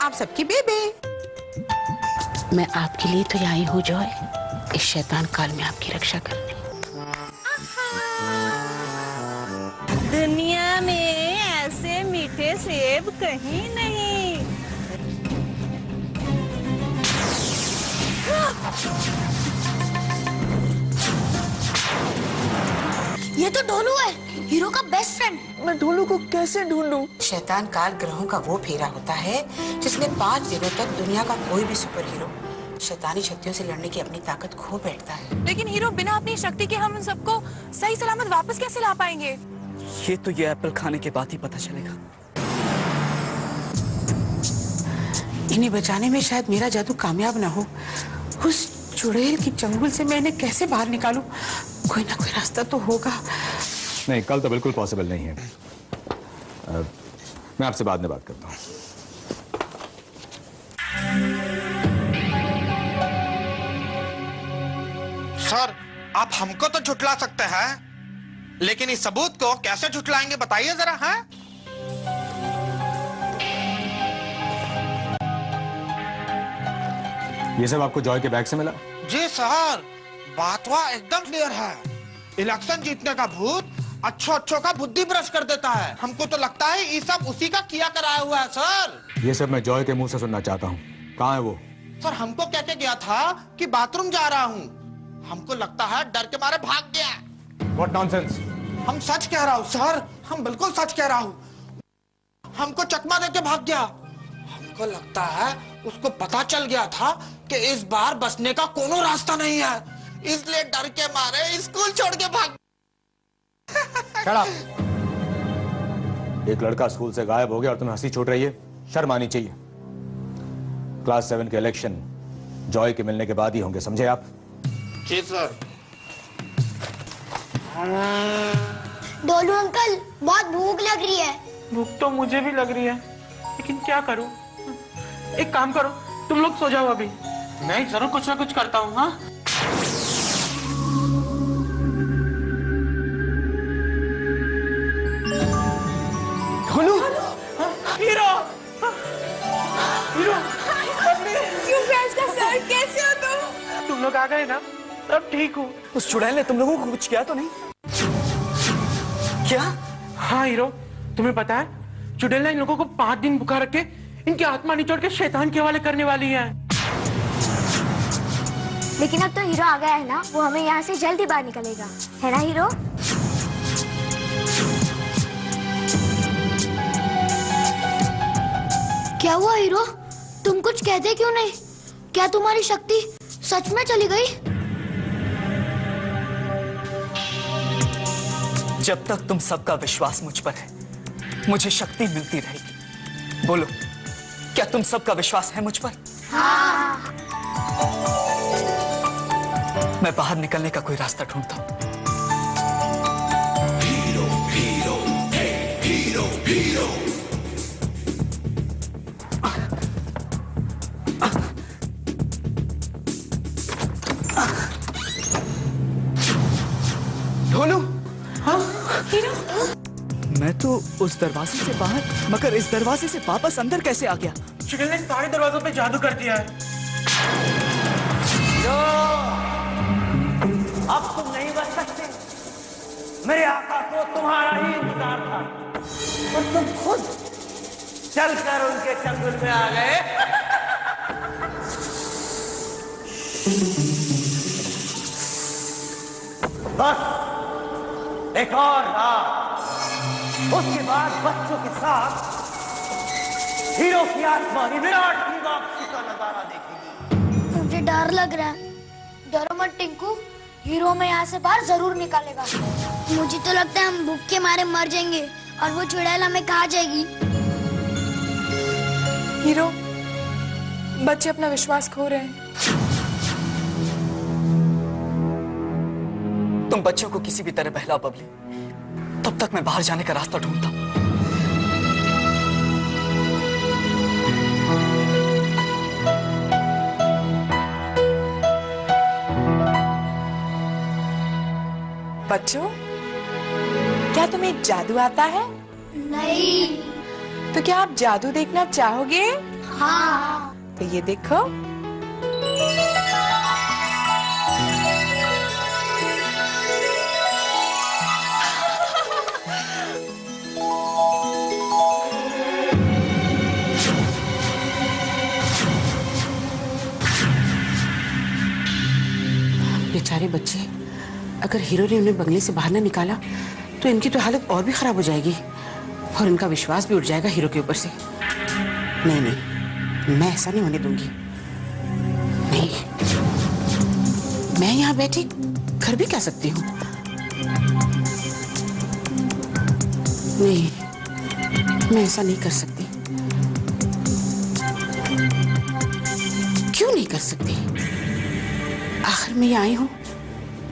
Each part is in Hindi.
आप सबकी बेबे। मैं आपके लिए तो आई हूँ जॉय, इस शैतान काल में आपकी रक्षा करने। दुनिया में ऐसे मीठे सेब कहीं नहीं। ये तो ढोलू है, हीरो का बेस्ट फ्रेंड। मैं ढोलू को कैसे ढूंढूं? शैतान काल ग्रहों का वो फेरा होता है जिसमें 5 दिनों तक दुनिया का कोई भी सुपर हीरो शैतानी शक्तियों से लड़ने की अपनी ताकत खो बैठता है। लेकिन हीरो, बिना अपनी शक्ति के हम उन सबको सही सलामत वापस कैसे ला पाएंगे? ये तो ये एप्पल खाने के बाद ही पता चलेगा। इन्हें बचाने में शायद मेरा जादू कामयाब ना हो। उस चुड़ैल की चंगुल से मैं इन्हें कैसे बाहर निकालूं? कोई ना कोई रास्ता तो होगा। नहीं, कल तो बिल्कुल पॉसिबल नहीं है। मैं आपसे बाद में बात करता हूँ। सर, आप हमको तो झुठला सकते हैं, लेकिन इस सबूत को कैसे झुठलाएंगे बताइए जरा। है ये सब आपको जॉय के बैग से मिला? जी सर, बातवा एकदम क्लियर है। इलेक्शन जीतने का भूत अच्छों का बुद्धि भ्रष्ट कर देता है। हमको तो लगता है ये सब उसी का किया कराया हुआ है सर। ये सब मैं जॉय के मुंह से सुनना चाहता हूँ। कहाँ है वो? सर, हमको कह के गया था कि बाथरूम जा रहा हूँ। हमको लगता है डर के मारे भाग गया। What nonsense? हम सच कह रहा हूँ सर, हम बिल्कुल सच कह रहा हूँ। हमको चकमा देके भाग गया। हमको लगता है उसको पता चल गया था कि इस बार बचने का कोनो रास्ता नहीं है, इसलिए डर के मारे स्कूल छोड़ के भाग। Shut up! एक लड़का स्कूल से गायब हो गया और तुम्हें हंसी छूट रही है? शर्म आनी चाहिए। क्लास 7 के इलेक्शन जॉय के मिलने के बाद ही होंगे, समझे आप? जी सर। डोलू अंकल, बहुत भूख लग रही है। भूख तो मुझे भी लग रही है, लेकिन क्या करूं? एक काम करो, तुम लोग सो जाओ अभी, मैं जरूर कुछ ना कुछ करता हूँ। हाँ, ढोलू, हीरो, हीरो, क्यों का सर, कैसे हो तुम लोग आ गए ना, तब ठीक हूँ। उस चुड़ैल ने तुम लोगों को कुछ किया तो नहीं? क्या? हाँ हीरो, तुम्हें पता है चुड़ैल ने इन लोगों को 5 दिन भूखा रख के इनकी आत्मा निचोड़ के शैतान के हवाले करने वाली है। लेकिन अब तो हीरो आ गया है ना, वो हमें यहाँ से जल्दी बाहर निकलेगा, है ना हीरो? क्या हुआ हीरो? तुम कुछ कहते क्यों नहीं? क्या तुम्हारी शक्ति सच में चली गई? जब तक तुम सबका विश्वास मुझ पर है, मुझे शक्ति मिलती रहेगी। बोलो, क्या तुम सबका विश्वास है मुझ पर? हाँ। मैं बाहर निकलने का कोई रास्ता ढूंढता हूं। Hero, hero, hero, hero. Dholu, हाँ? हीरो? मैं तो उस दरवाजे से बाहर, मगर इस दरवाजे से वापस अंदर कैसे आ गया? चुड़ैल ने सारे दरवाजों पे जादू कर दिया है। अब तुम नहीं बच सकते। मेरे आका को तुम्हारा ही इंतजार था और तुम खुद चलकर उनके चंगुल में आ गए। बस एक और रात, उसके बाद बच्चों के साथ हीरो की आत्मा विराट की वापसी का नजारा देखेगी। मुझे डर लग रहा है। डरो मत टिंकू, हीरो में यहाँ से बाहर जरूर निकालेगा। मुझे तो लगता है हम भूख के मारे मर जाएंगे और वो चुड़ैल हमें खा जाएगी। हीरो, बच्चे अपना विश्वास खो रहे हैं। तुम बच्चों को किसी भी तरह बहलाओ बबली, तब तक मैं बाहर जाने का रास्ता ढूंढता हूं। बच्चों, क्या तुम्हें जादू आता है? नहीं। तो क्या आप जादू देखना चाहोगे? हाँ। तो ये देखो, बेचारे बच्चे, अगर हीरो ने उन्हें बंगले से बाहर ना निकाला तो इनकी तो हालत और भी खराब हो जाएगी और इनका विश्वास भी उठ जाएगा हीरो के ऊपर से। नहीं नहीं, मैं ऐसा नहीं होने दूंगी। नहीं, मैं यहाँ बैठी घर भी कह सकती हूँ। नहीं, मैं ऐसा नहीं कर सकती। क्यों नहीं कर सकती? आखिर मैं यहाँ आई हूँ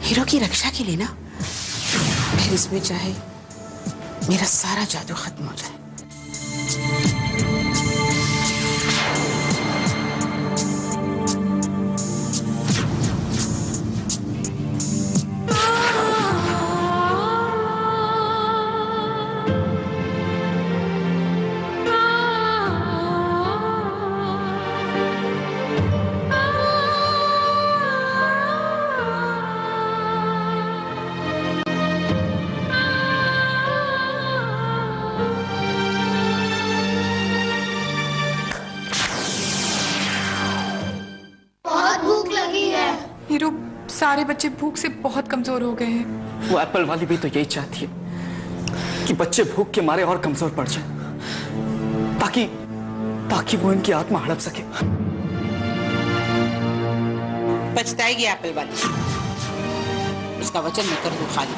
हीरो की रक्षा के लिए ना। फिर इसमें चाहे मेरा सारा जादू खत्म हो जाए। हीरो, सारे बच्चे भूख से बहुत कमजोर हो गए हैं। वो एप्पल वाली भी तो यही चाहती है कि बच्चे भूख के मारे और कमजोर पड़ जाएं, ताकि वो इनकी आत्मा हड़प सके। पछताएगी एप्पल वाली। उसका वचन मैं कर दूं खाली।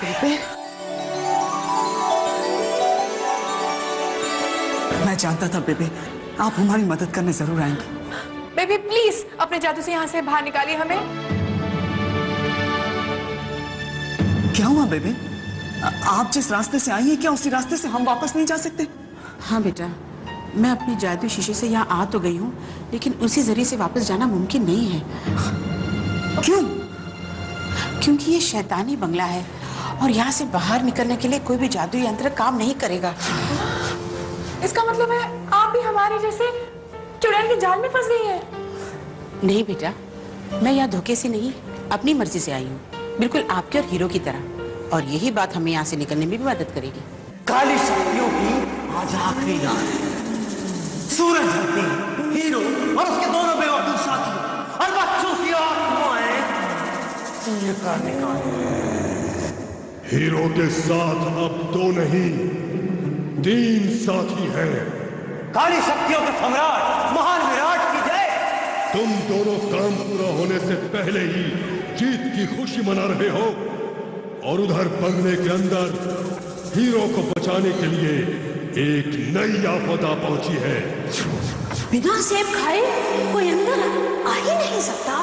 बेबे, मैं जानता था बेबे, आप हमारी मदद करने जरूर आएंगे। बेबी प्लीज अपने जादू से यहाँ से बाहर निकालिए हमें। क्या हुआ बेबे? आप जिस रास्ते से आई हैं, क्या उसी रास्ते से हम वापस नहीं जा सकते? हाँ बेटा, मैं अपनी जादू शीशे से यहाँ आ तो गई हूँ, लेकिन उसी जरिए से वापस जाना मुमकिन नहीं है। क्यों? क्योंकि ये शैतानी बंगला है और यहाँ से बाहर निकलने के लिए कोई भी जादू यंत्र काम नहीं करेगा। इसका मतलब है आप भी हमारे जैसे चुड़ैल के जाल में फंस गई हैं। नहीं बेटा, मैं यहाँ धोखे से नहीं, अपनी मर्जी से आई हूँ, बिल्कुल आपके और हीरो की तरह। और यही बात हमें यहाँ से निकलने में भी मदद करेगी। काली शक्तियों की आज आखिरी रात है। सूरज धरती, हीरो और उसके दोनों बेवकूफ साथी और बच्चों की आत्माएं हीरो के साथ अब 2 नहीं 3 साथी हैं। काली शक्तियों के सम्राट महान विराट की जय। तुम दोनों काम पूरा होने से पहले ही जीत की खुशी मना रहे हो और उधर बंगले के अंदर हीरो को बचाने के लिए एक नई आफत आ पहुंची है। बिना सेब खाए कोई अंदर आ ही नहीं सकता।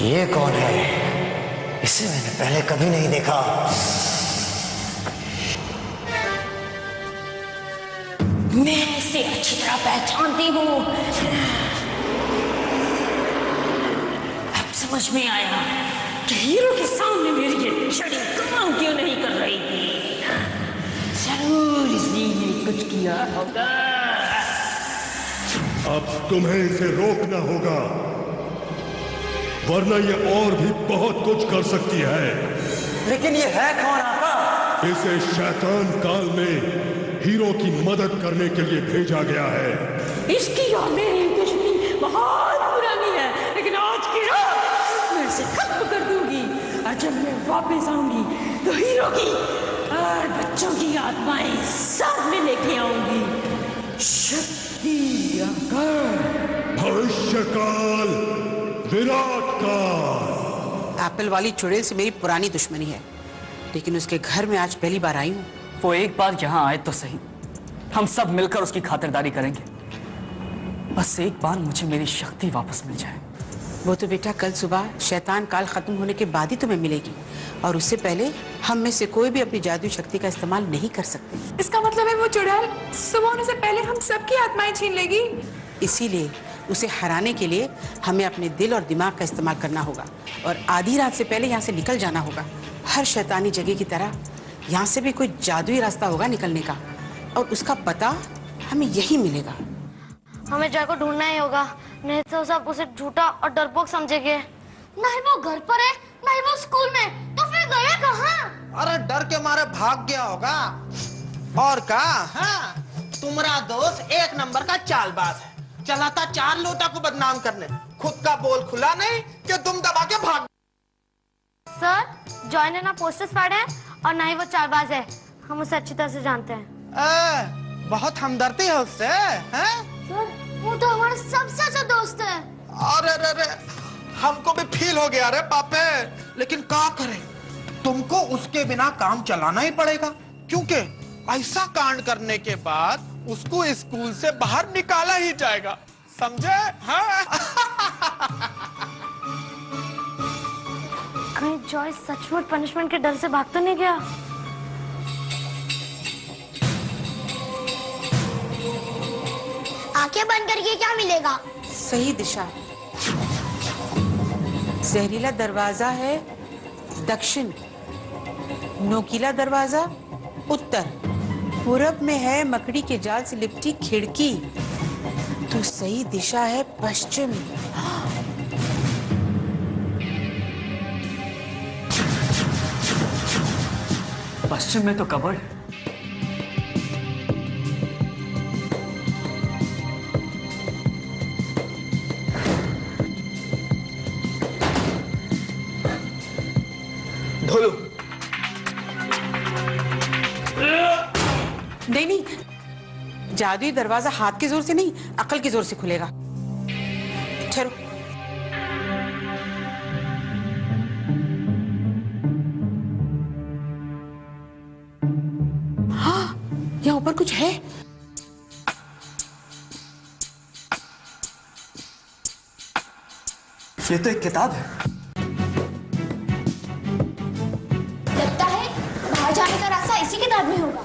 ये कौन है? इसे मैंने पहले कभी नहीं देखा। मैं इसे अच्छी तरह पहचानती हूँ। अब समझ में आया कि हीरो के सामने मेरी ये छड़ी काम क्यों नहीं कर रही थी। जरूर इसने कुछ किया होगा। अब तुम्हें इसे रोकना होगा, वरना ये और भी बहुत कुछ कर सकती है। लेकिन ये है कौन आका? इसे शैतान काल में हीरो की मदद करने के लिए भेजा गया है। इसकी और मेरी दुश्मनी बहुत पुरानी है, लेकिन आज की रात मैं इसे खत्म कर दूंगी। और जब मैं वापस आऊंगी तो हीरो की और बच्चों की आत्माएं साथ में लेके आऊंगी। शक्ति भविष्य काल, विराट काल। एप्पल वाली चुड़ैल से मेरी पुरानी दुश्मनी है, लेकिन उसके घर में आज पहली बार आई हूँ। वो एक बार यहाँ आए तो सही, हम सब मिलकर उसकी खातिरदारी करेंगे। बस एक बार मुझे मेरी शक्ति वापस मिल जाए। वो तो बेटा कल सुबह शैतान काल खत्म होने के बाद ही तुम्हें मिलेगी, और उससे पहले हम में से कोई भी अपनी जादुई शक्ति का इस्तेमाल नहीं कर सकते। इसका मतलब है वो चुड़ैल सुबह होने से पहले हम सबकी आत्माएं छीन लेगी। इसीलिए उसे हराने के लिए हमें अपने दिल और दिमाग का इस्तेमाल करना होगा, और आधी रात से पहले यहाँ से निकल जाना होगा। हर शैतानी जगह की तरह यहाँ से भी कोई जादुई रास्ता होगा निकलने का, और उसका पता हमें यही मिलेगा। हमें जय को ढूंढना ही होगा, नहीं तो सब उसे झूठा और डरपोक समझेंगे। नहीं वो घर पर है, नहीं वो स्कूल में, तो फिर गया कहाँ? अरे डर के मारे भाग गया होगा। और क्या? हाँ, तुम्हारा दोस्त एक नंबर का चालबाज है, चला था 4 लोटा को बदनाम करने, खुद का बोल खुला नहीं कि तुम दबा के भाग। सर, जॉय ने ना पोस्टर्स फाड़े हैं और ना ही वो चालबाज है, हम उसे अच्छी तरह से जानते हैं। बहुत हमदर्दी है उससे, हैं? सर, वो तो हमारा सबसे अच्छा दोस्त है। अरे अरे अरे, हमको भी फील हो गया रे पापे, लेकिन क्या करें, तुमको उसके बिना काम चलाना ही पड़ेगा, क्योंकि ऐसा कांड करने के बाद उसको स्कूल से बाहर निकाला ही जाएगा, समझे? हाँ? कहीं जॉय सचमुच पनिशमेंट के डर से भाग तो नहीं गया? आंखें बंद करके क्या मिलेगा? सही दिशा। जहरीला दरवाजा है दक्षिण, नोकीला दरवाजा उत्तर, पूरब में है मकड़ी के जाल से लिपटी खिड़की, तो सही दिशा है पश्चिम। पश्चिम में तो कबर्ड। धोलो। नहीं, जादुई दरवाजा हाथ के जोर से नहीं, अकल के जोर से खुलेगा। ठहरो। हाँ, यहाँ ऊपर कुछ है। ये तो एक किताब है। लगता है बाहर जाने का रास्ता इसी किताब में होगा।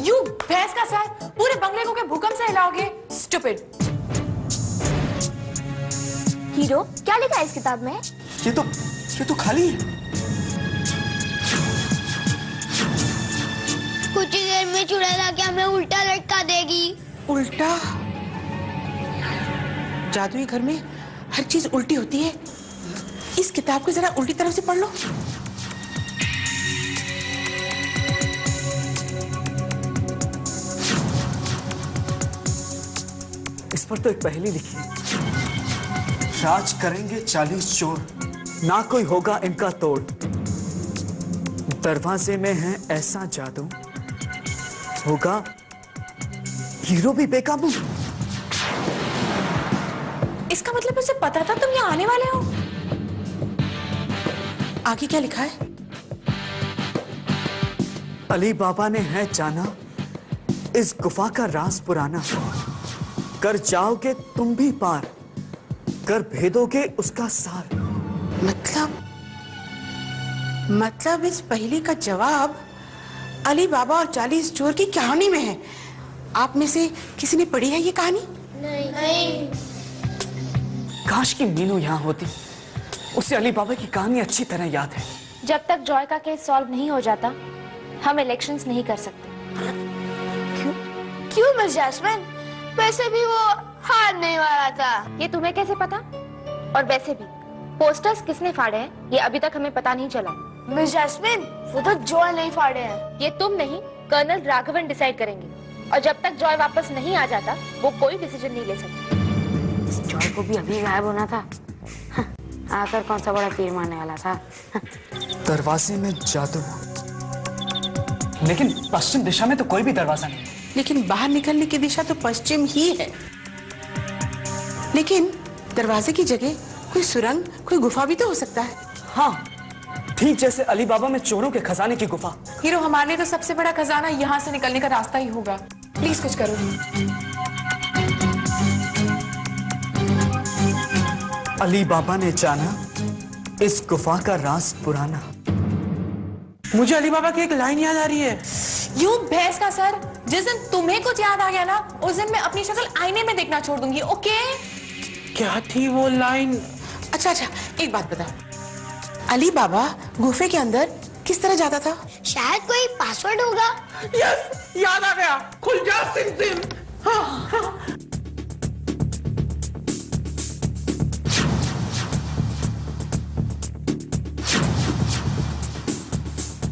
यू भैंस का सर, पूरे बंगले को के भूकंप से हिलाओगे? स्टूपिड। हीरो, क्या लिखा है इस किताब में? ये तो खाली है। कुछ ही देर में चुड़ैल आके हमें उल्टा लटका देगी। उल्टा? जादुई घर में हर चीज उल्टी होती है। इस किताब को जरा उल्टी तरफ से पढ़ लो। इस पर तो एक पहेली लिखी है। राज करेंगे 40 चोर, ना कोई होगा इनका तोड़, दरवाजे में है ऐसा जादू, होगा हीरो भी बेकाबू। इसका मतलब उसे पता था तुम यहाँ आने वाले हो। आगे क्या लिखा है? अली बाबा ने है जाना इस गुफा का राज पुराना, कर जाओगे तुम भी पार, कर भेदोगे उसका सार। मतलब इस पहेली का जवाब अली बाबा और 40 चोर की कहानी में है। आप में से किसी ने पढ़ी है ये कहानी? नहीं। काश की मीनू यहाँ होती, उसे अली बाबा की कहानी अच्छी तरह याद है। जब तक जॉय का केस सॉल्व नहीं हो जाता, हम इलेक्शंस नहीं कर सकते। क्यों मिस जैस्मिन? वैसे भी वो हारने वाला था। ये तुम्हें कैसे पता? और वैसे भी पोस्टर्स किसने फाड़े हैं ये अभी तक हमें पता नहीं चला। मिस जैस्मिन, वो तो जॉय नहीं फाड़े हैं। ये तुम नहीं, कर्नल राघवन डिसाइड करेंगे, और जब तक जॉय वापस नहीं आ जाता वो कोई डिसीजन नहीं ले सकता। इस जॉय को भी अभी गायब होना था, आकर कौन सा बड़ा तीर मारने वाला था। दरवाजे में जादू, लेकिन पश्चिम दिशा में तो कोई भी दरवाजा नहीं। लेकिन बाहर निकलने की दिशा तो पश्चिम ही है। लेकिन दरवाजे की जगह कोई सुरंग, कोई गुफा भी तो हो सकता है। हाँ, ठीक जैसे अली बाबा में चोरों के खजाने की गुफा। हीरो, हमारे लिए तो सबसे बड़ा खजाना यहाँ से निकलने का रास्ता ही होगा। प्लीज कुछ करो। अली बाबा ने जाना इस गुफा का राज पुराना। मुझे अली बाबा की एक लाइन याद आ रही है। यूं भैंस का सर, जिस दिन तुम्हें कुछ याद आ गया ना, उस दिन मैं अपनी शक्ल आईने में देखना छोड़ दूंगी। ओके? क्या थी वो लाइन? अच्छा अच्छा, एक बात बता, अली बाबा गुफे के अंदर किस तरह जाता था? शायद कोई पासवर्ड होगा। यस, याद आ गया, खुल जा सिम सिम। हाँ, हाँ।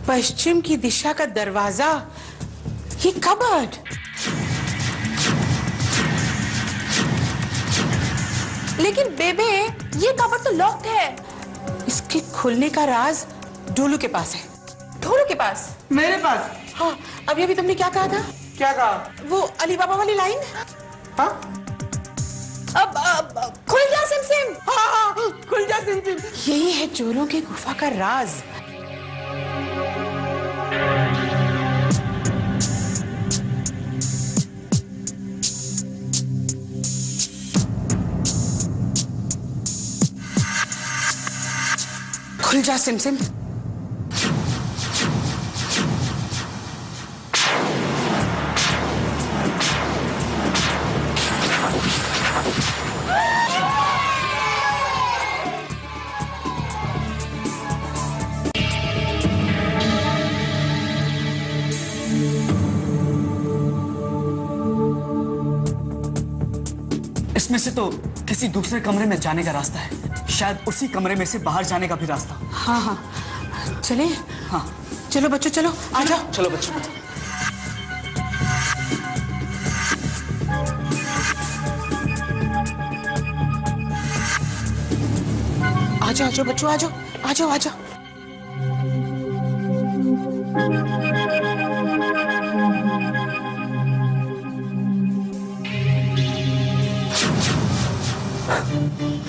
पश्चिम की दिशा का दरवाजा, ये कबर्ड। लेकिन बेबे, ये कबर्ड तो लॉक्ड है। इसके खुलने का राज डोलू के पास है। ढोलू के पास? मेरे पास? हाँ, अभी तुमने क्या कहा था? क्या कहा? वो अली बाबा वाली लाइन। हाँ? अब खुल जा सिम सिम। हाँ, खुल जा सिम सिम। यही है चोरों की गुफा का राज। खुल जा सिम सिम। इसमें से तो किसी दूसरे कमरे में जाने का रास्ता है। शायद उसी कमरे में से बाहर जाने का भी रास्ता। हाँ हाँ, चले? हाँ चलो बच्चों, चलो आ जाओ। चलो बच्चों। आ जाओ बच्चों, आ जाओ आ जाओ आ जाओ।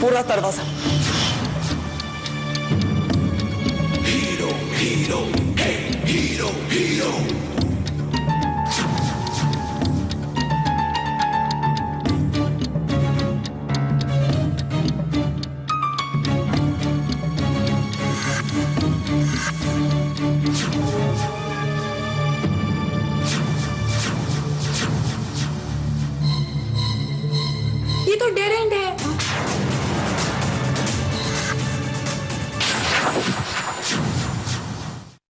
पूरा दरवाजा। Hero, hero, hey, hero, hero. ये तो डेड एंड है।